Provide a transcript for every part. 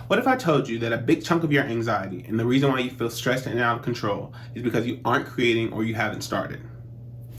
What if I told you that a big chunk of your anxiety and the reason why you feel stressed and out of control is because you aren't creating or you haven't started?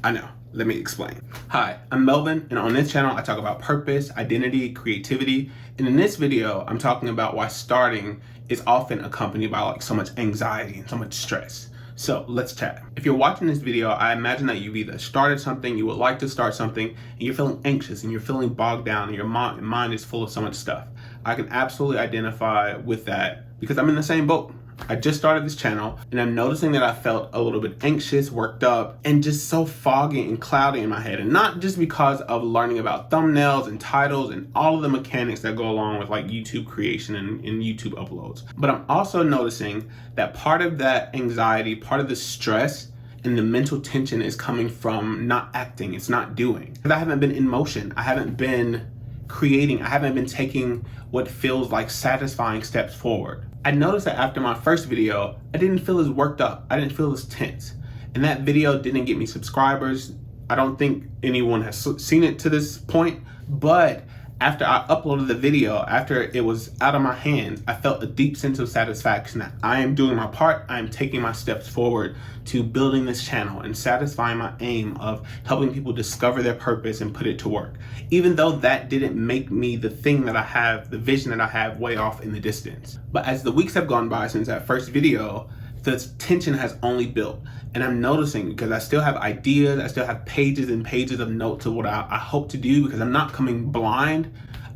I know. Let me explain. Hi, I'm Melvin, and on this channel I talk about purpose, identity, creativity, and in this video I'm talking about why starting is often accompanied by so much anxiety and so much stress. So let's chat. If you're watching this video, I imagine that you've either started something, you would like to start something, and you're feeling anxious and you're feeling bogged down and your mind is full of so much stuff. I can absolutely identify with that because I'm in the same boat. I just started this channel and I'm noticing that I felt a little bit anxious, worked up, and just so foggy and cloudy in my head. And not just because of learning about thumbnails and titles and all of the mechanics that go along with YouTube creation and YouTube uploads. But I'm also noticing that part of that anxiety, part of the stress and the mental tension is coming from not acting, it's not doing. Because I haven't been in motion, I haven't been creating, I haven't been taking what feels like satisfying steps forward. I noticed that after my first video, I didn't feel as worked up. I didn't feel as tense. And that video didn't get me subscribers. I don't think anyone has seen it to this point, but after I uploaded the video, after it was out of my hands, I felt a deep sense of satisfaction that I am doing my part. I am taking my steps forward to building this channel and satisfying my aim of helping people discover their purpose and put it to work. Even though that didn't make me the thing that I have, the vision that I have way off in the distance. But as the weeks have gone by since that first video, the tension has only built. And I'm noticing because I still have ideas, I still have pages and pages of notes of what I hope to do because I'm not coming blind,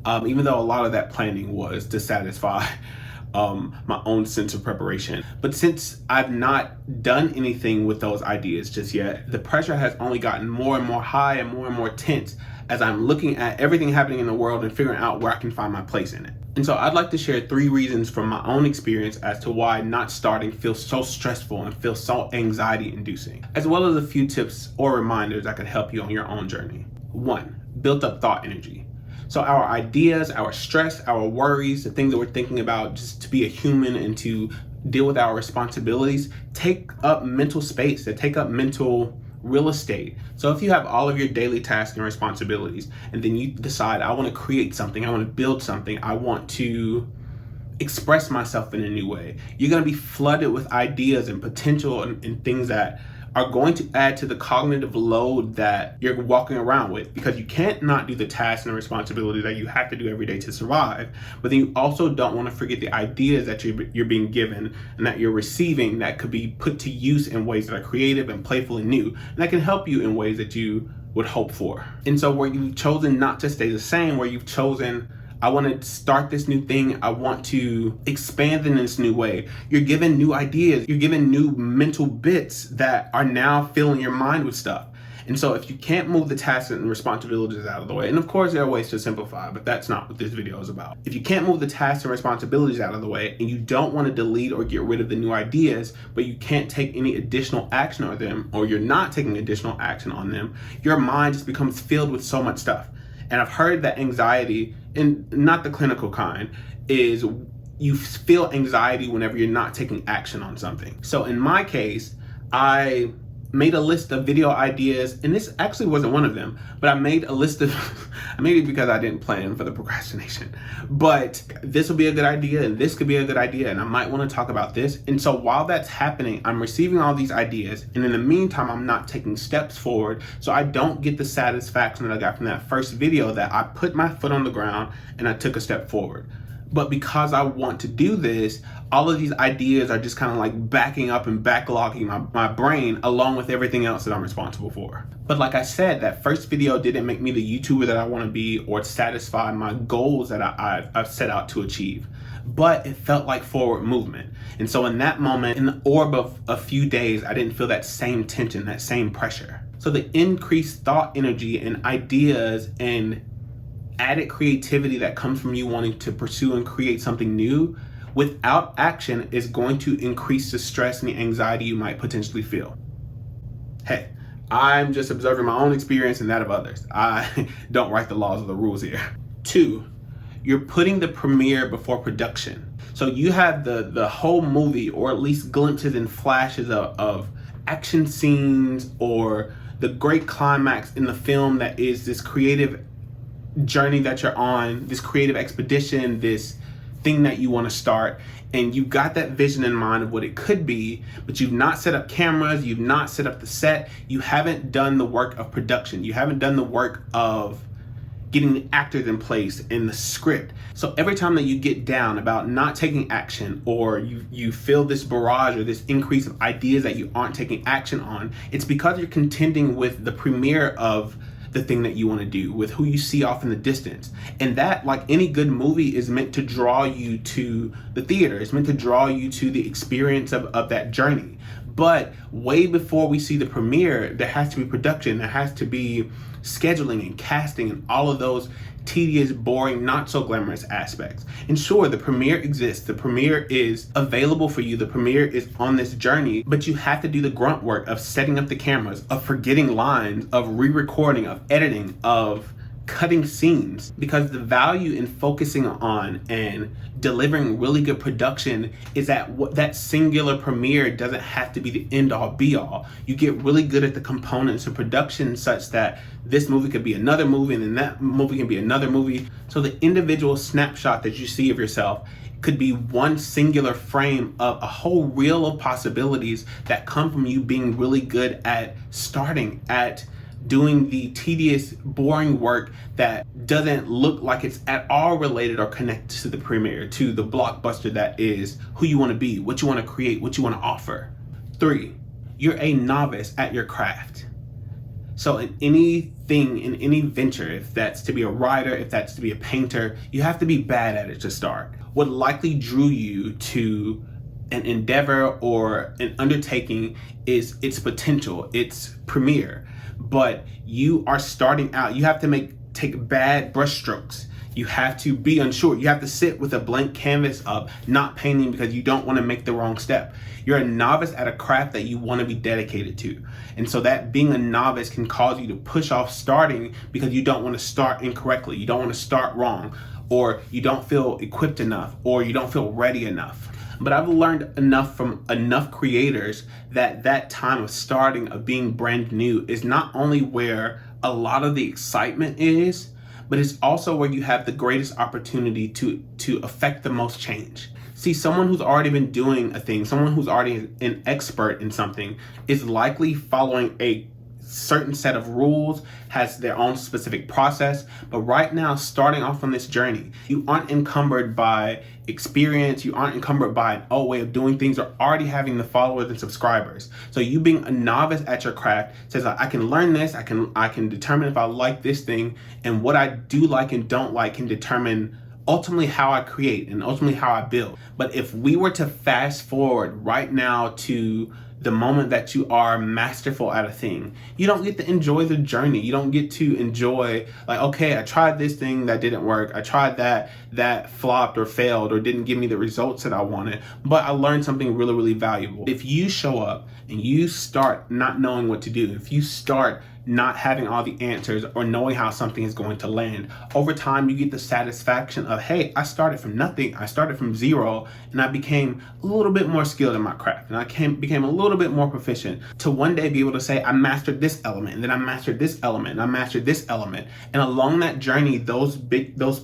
even though a lot of that planning was to satisfy my own sense of preparation. But since I've not done anything with those ideas just yet, the pressure has only gotten more and more high and more tense as I'm looking at everything happening in the world and figuring out where I can find my place in it. And so I'd like to share 3 reasons from my own experience as to why not starting feels so stressful and feels so anxiety inducing, as well as a few tips or reminders that could help you on your own journey. 1, built up thought energy. So our ideas, our stress, our worries, the things that we're thinking about just to be a human and to deal with our responsibilities take up mental space, they take up mental real estate. So if you have all of your daily tasks and responsibilities and then you decide, I want to create something, I want to build something, I want to express myself in a new way, you're going to be flooded with ideas and potential and things that are going to add to the cognitive load that you're walking around with, because you can't not do the tasks and responsibilities that you have to do every day to survive. But then you also don't want to forget the ideas that you're being given and that you're receiving that could be put to use in ways that are creative and playful and new, and that can help you in ways that you would hope for. And so where you've chosen not to stay the same, where you've chosen, I want to start this new thing, I want to expand in this new way, you're given new ideas, you're given new mental bits that are now filling your mind with stuff. And so if you can't move the tasks and responsibilities out of the way, and of course there are ways to simplify, but that's not what this video is about. If you can't move the tasks and responsibilities out of the way, and you don't want to delete or get rid of the new ideas, but you can't take any additional action on them, or you're not taking additional action on them, your mind just becomes filled with so much stuff. And I've heard that anxiety, and not the clinical kind, is you feel anxiety whenever you're not taking action on something. So in my case, I made a list of video ideas, and this actually wasn't one of them, but I made a list of, I made it because I didn't plan for the procrastination, but this will be a good idea, and this could be a good idea, and I might want to talk about this. And so while that's happening, I'm receiving all these ideas, and in the meantime, I'm not taking steps forward, so I don't get the satisfaction that I got from that first video that I put my foot on the ground and I took a step forward. But because I want to do this, all of these ideas are just kind of like backing up and backlogging my brain along with everything else that I'm responsible for. But like I said, that first video didn't make me the YouTuber that I want to be or satisfy my goals that I've set out to achieve. But it felt like forward movement. And so in that moment, in the orb of a few days, I didn't feel that same tension, that same pressure. So the increased thought energy and ideas and added creativity that comes from you wanting to pursue and create something new without action is going to increase the stress and the anxiety you might potentially feel. Hey, I'm just observing my own experience and that of others. I don't write the laws or the rules here. 2, you're putting the premiere before production. So you have the whole movie, or at least glimpses and flashes of action scenes or the great climax in the film that is this creative journey that you're on, this creative expedition, this thing that you want to start, and you've got that vision in mind of what it could be, but you've not set up cameras, you've not set up the set, you haven't done the work of production, you haven't done the work of getting the actors in place in the script. So every time that you get down about not taking action, or you feel this barrage or this increase of ideas that you aren't taking action on, it's because you're contending with the premiere of the thing that you want to do, with who you see off in the distance. And that, like any good movie, is meant to draw you to the theater. It's meant to draw you to the experience of that journey. But way before we see the premiere, there has to be production, there has to be scheduling and casting and all of those tedious, boring, not so glamorous aspects. And sure, the premiere exists, the premiere is available for you, the premiere is on this journey, but you have to do the grunt work of setting up the cameras, of forgetting lines, of re-recording, of editing, of cutting scenes, because the value in focusing on and delivering really good production is that that singular premiere doesn't have to be the end all be all. You get really good at the components of production such that this movie could be another movie and then that movie can be another movie. So the individual snapshot that you see of yourself could be one singular frame of a whole reel of possibilities that come from you being really good at starting, at doing the tedious, boring work that doesn't look like it's at all related or connected to the premiere, to the blockbuster that is who you want to be, what you want to create, what you want to offer. 3, you're a novice at your craft. So in anything, in any venture, if that's to be a writer, if that's to be a painter, you have to be bad at it to start. What likely drew you to an endeavor or an undertaking is its potential, its premiere. But you are starting out, you have to take bad brush strokes. You have to be unsure. You have to sit with a blank canvas up, not painting because you don't want to make the wrong step. You're a novice at a craft that you want to be dedicated to. And so that being a novice can cause you to push off starting because you don't want to start incorrectly. You don't want to start wrong, or you don't feel equipped enough, or you don't feel ready enough. But I've learned enough from enough creators that time of starting, of being brand new, is not only where a lot of the excitement is, but it's also where you have the greatest opportunity to affect the most change. See, someone who's already been doing a thing, someone who's already an expert in something, is likely following a certain set of rules, has their own specific process. But right now, starting off on this journey, you aren't encumbered by experience, you aren't encumbered by an old way of doing things, or already having the followers and subscribers. So you being a novice at your craft says, I can learn this, I can determine if I like this thing, and what I do like and don't like can determine ultimately how I create and ultimately how I build. But if we were to fast forward right now to the moment that you are masterful at a thing, you don't get to enjoy the journey. You don't get to enjoy, like, okay, I tried this thing that didn't work. I tried that flopped or failed or didn't give me the results that I wanted, but I learned something really, really valuable. If you show up and you start not knowing what to do, if you start not having all the answers or knowing how something is going to land, over time you get the satisfaction of, hey, I started from nothing, I started from zero, and I became a little bit more skilled in my craft, and I became a little bit more proficient, to one day be able to say, I mastered this element, and then I mastered this element, and I mastered this element. And along that journey, those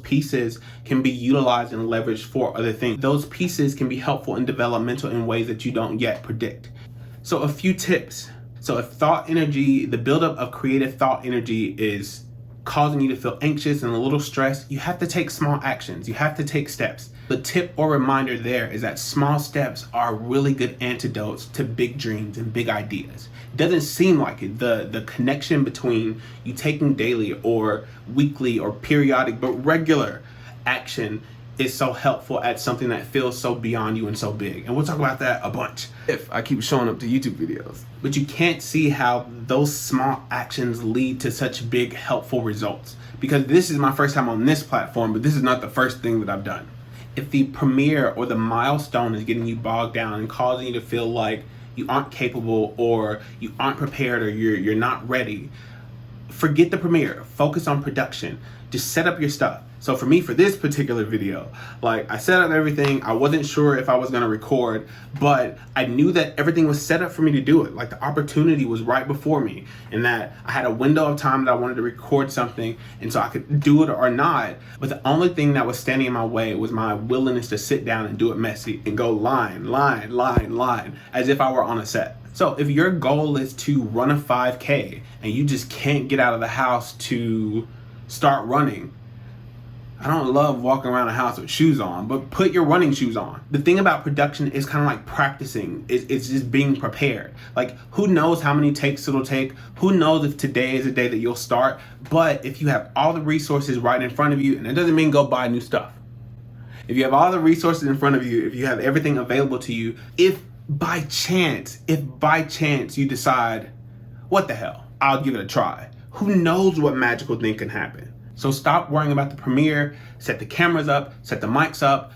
pieces can be utilized and leveraged for other things. Those pieces can be helpful and developmental in ways that you don't yet predict. So a few tips. So if thought energy, the buildup of creative thought energy is causing you to feel anxious and a little stressed, you have to take small actions. You have to take steps. The tip or reminder there is that small steps are really good antidotes to big dreams and big ideas. It doesn't seem like it. The connection between you taking daily or weekly or periodic but regular action is so helpful at something that feels so beyond you and so big. And we'll talk about that a bunch if I keep showing up to YouTube videos. But you can't see how those small actions lead to such big, helpful results. Because this is my first time on this platform, but this is not the first thing that I've done. If the premiere or the milestone is getting you bogged down and causing you to feel like you aren't capable or you aren't prepared or you're not ready, forget the premiere. Focus on production. Just set up your stuff. So for me, for this particular video, like I set up everything. I wasn't sure if I was gonna record, but I knew that everything was set up for me to do it. Like the opportunity was right before me, and that I had a window of time that I wanted to record something, and so I could do it or not. But the only thing that was standing in my way was my willingness to sit down and do it messy and go line, as if I were on a set. So if your goal is to run a 5K and you just can't get out of the house to start running, I don't love walking around the house with shoes on, but put your running shoes on. The thing about production is kind of like practicing. It's just being prepared. Like, who knows how many takes it'll take? Who knows if today is the day that you'll start? But if you have all the resources right in front of you, and it doesn't mean go buy new stuff. If you have all the resources in front of you, if you have everything available to you, if by chance you decide, what the hell, I'll give it a try. Who knows what magical thing can happen? So stop worrying about the premiere, set the cameras up, set the mics up,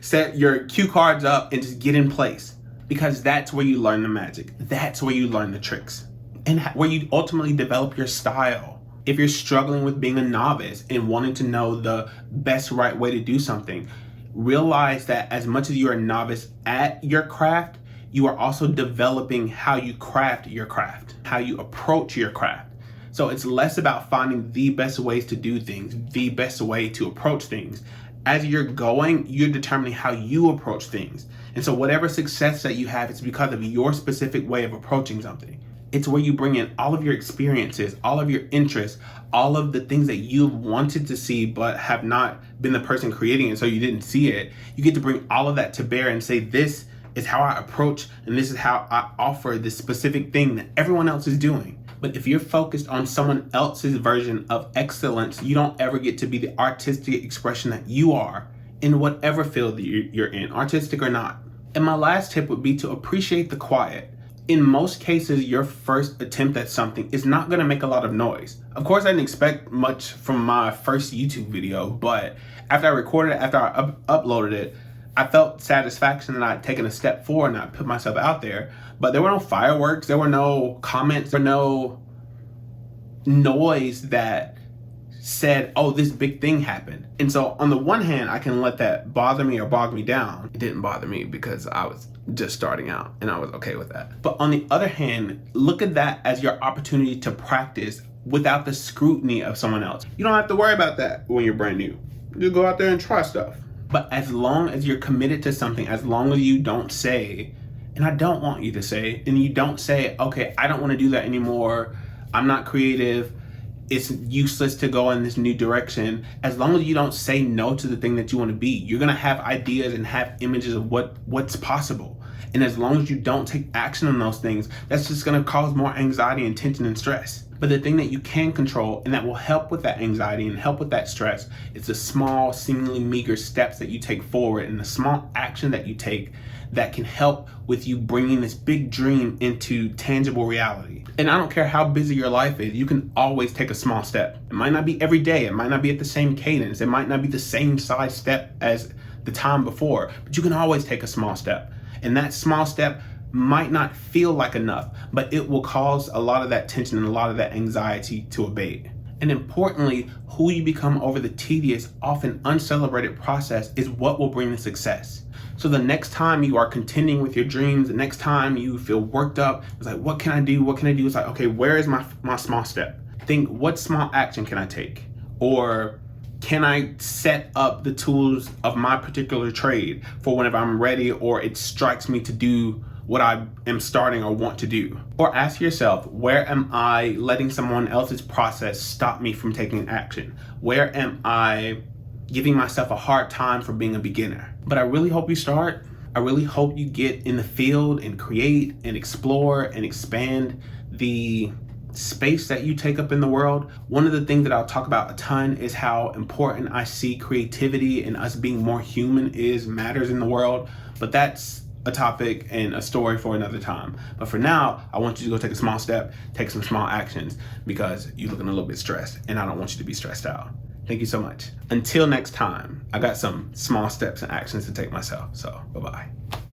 set your cue cards up, and just get in place. Because that's where you learn the magic. That's where you learn the tricks. And where you ultimately develop your style. If you're struggling with being a novice and wanting to know the best right way to do something, realize that as much as you're a novice at your craft, you are also developing how you craft your craft, how you approach your craft. So it's less about finding the best ways to do things, the best way to approach things. As you're going, you're determining how you approach things. And so whatever success that you have, it's because of your specific way of approaching something. It's where you bring in all of your experiences, all of your interests, all of the things that you've wanted to see but have not been the person creating it, so you didn't see it. You get to bring all of that to bear and say, this is how I approach, and this is how I offer this specific thing that everyone else is doing. But if you're focused on someone else's version of excellence, you don't ever get to be the artistic expression that you are in whatever field that you're in, artistic or not. And my last tip would be to appreciate the quiet. In most cases, your first attempt at something is not gonna make a lot of noise. Of course, I didn't expect much from my first YouTube video, but after I recorded it, after I uploaded it, I felt satisfaction that I'd taken a step forward and I put myself out there. But there were no fireworks, there were no comments, there were no noise that said, oh, this big thing happened. And so on the one hand, I can let that bother me or bog me down. It didn't bother me because I was just starting out and I was okay with that. But on the other hand, look at that as your opportunity to practice without the scrutiny of someone else. You don't have to worry about that when you're brand new. Just go out there and try stuff. But as long as you're committed to something, as long as you don't say, and I don't want you to say, and you don't say, okay, I don't want to do that anymore, I'm not creative, it's useless to go in this new direction. As long as you don't say no to the thing that you want to be, you're going to have ideas and have images of what's possible. And as long as you don't take action on those things, that's just going to cause more anxiety and tension and stress. But the thing that you can control and that will help with that anxiety and help with that stress is the small, seemingly meager steps that you take forward and the small action that you take that can help with you bringing this big dream into tangible reality. And I don't care how busy your life is, you can always take a small step. It might not be every day, it might not be at the same cadence, it might not be the same size step as the time before, but you can always take a small step. And that small step might not feel like enough, but it will cause a lot of that tension and a lot of that anxiety to abate. And importantly, who you become over the tedious, often uncelebrated process is what will bring the success. So the next time you are contending with your dreams, the next time you feel worked up, it's like, what can I do? What can I do? It's like, okay, where is my small step? Think, what small action can I take? Or can I set up the tools of my particular trade for whenever I'm ready or it strikes me to do what I am starting or want to do? Or ask yourself, where am I letting someone else's process stop me from taking action? Where am I giving myself a hard time for being a beginner? But I really hope you start. I really hope you get in the field and create and explore and expand the space that you take up in the world. One of the things that I'll talk about a ton is how important I see creativity and us being more human matters in the world. But that's a topic and a story for another time. But for now, I want you to go take a small step, take some small actions, because you're looking a little bit stressed and I don't want you to be stressed out. Thank you so much. Until next time, I got some small steps and actions to take myself. So bye-bye.